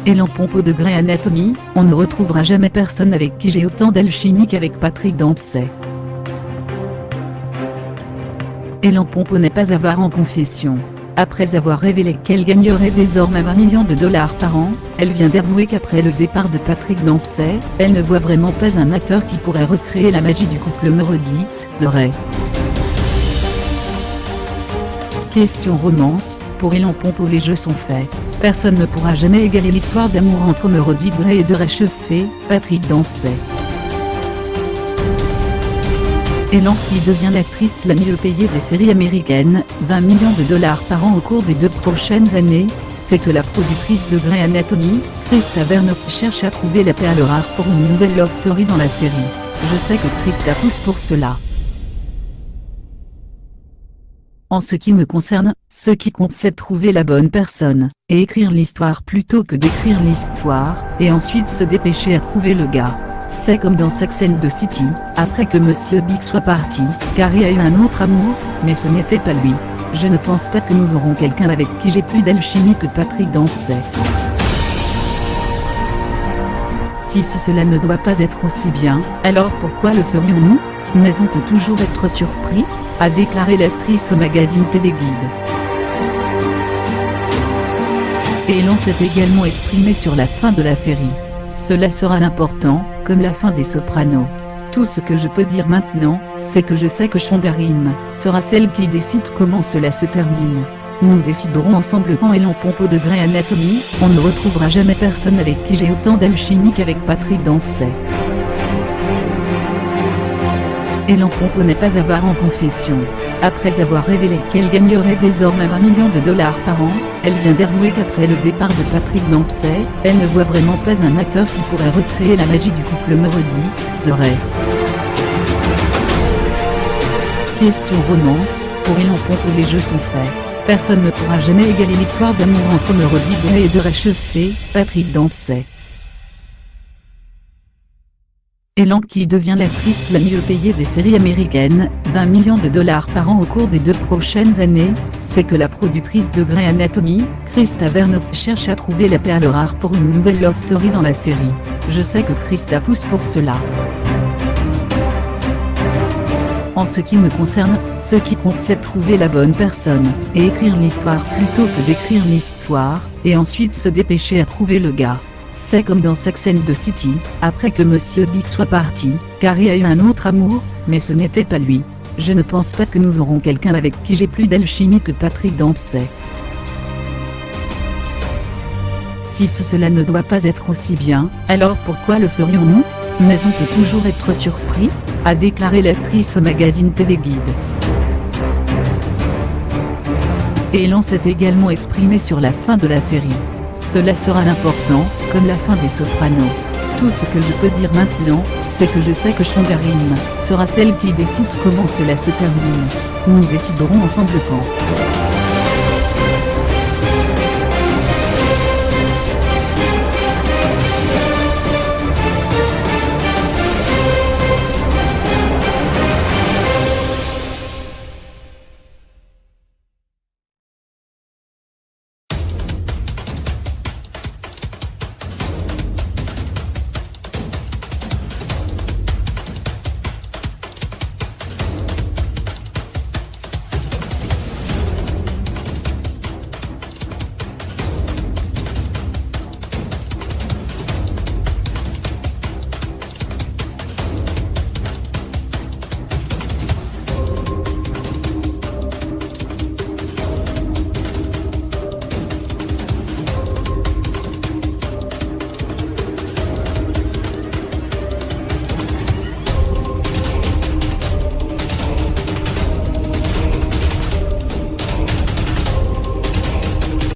Elan Pompo de Grey Anatomy, on ne retrouvera jamais personne avec qui j'ai autant d'alchimie qu'avec Patrick Dempsey. Elan Pompo n'est pas avare en confession. Après avoir révélé qu'elle gagnerait désormais 20 millions de dollars par an, elle vient d'avouer qu'après le départ de Patrick Dempsey, elle ne voit vraiment pas un acteur qui pourrait recréer la magie du couple Meredith de Ray. Question romance, pour Elan Pompo les jeux sont faits. Personne ne pourra jamais égaler l'histoire d'amour entre Meredith Grey et de Ray Chefé, Patrick Dempsey. Elan qui devient l'actrice la mieux payée des séries américaines, 20 millions de dollars par an au cours des 2 prochaines années, c'est que la productrice de Grey Anatomy, Krista Vernoff cherche à trouver la perle rare pour une nouvelle love story dans la série. Je sais que Krista pousse pour cela. En ce qui me concerne, ce qui compte c'est de trouver la bonne personne, et écrire l'histoire plutôt que d'écrire l'histoire, et ensuite se dépêcher à trouver le gars. C'est comme dans Sex and the City, après que Monsieur Big soit parti, Carrie a eu un autre amour, mais ce n'était pas lui. Je ne pense pas que nous aurons quelqu'un avec qui j'ai plus d'alchimie que Patrick Dempsey. Si cela ne doit pas être aussi bien, alors pourquoi le ferions-nous? Mais on peut toujours être surpris, a déclaré l'actrice au magazine Téléguide. Et Elan s'est également exprimé sur la fin de la série. Cela sera important, comme la fin des Sopranos. Tout ce que je peux dire maintenant, c'est que je sais que Shonda Rhimes sera celle qui décide comment cela se termine. Nous déciderons ensemble quand Elan Pompo de Grey Anatomy, on ne retrouvera jamais personne avec qui j'ai autant d'alchimie qu'avec Patrick Dempsey. Elan Pompo n'est pas avare en confession. Après avoir révélé qu'elle gagnerait désormais 20 millions de dollars par an, elle vient d'avouer qu'après le départ de Patrick Dempsey, elle ne voit vraiment pas un acteur qui pourrait recréer la magie du couple Meredith de Ray. Question romance, pour Elan Pompo les jeux sont faits. Personne ne pourra jamais égaler l'histoire d'amour entre Meredith Grey et de Ray Chefé, Patrick Dempsey. Elan qui devient l'actrice la mieux payée des séries américaines, 20 millions de dollars par an au cours des 2 prochaines années, c'est que la productrice de Grey Anatomy, Krista Vernoff cherche à trouver la perle rare pour une nouvelle love story dans la série. Je sais que Krista pousse pour cela. En ce qui me concerne, ce qui compte c'est de trouver la bonne personne, et écrire l'histoire plutôt que d'écrire l'histoire, et ensuite se dépêcher à trouver le gars. C'est comme dans Sex and the City, après que Monsieur Big soit parti, Carrie a eu un autre amour, mais ce n'était pas lui. Je ne pense pas que nous aurons quelqu'un avec qui j'ai plus d'alchimie que Patrick Dempsey. Si cela ne doit pas être aussi bien, alors pourquoi le ferions-nous? Mais on peut toujours être surpris, a déclaré l'actrice au magazine Téléguide. Et Elan s'est également exprimé sur la fin de la série. Cela sera important, comme la fin des Sopranos. Tout ce que je peux dire maintenant, c'est que je sais que Shonda Rhimes sera celle qui décide comment cela se termine. Nous déciderons ensemble quand.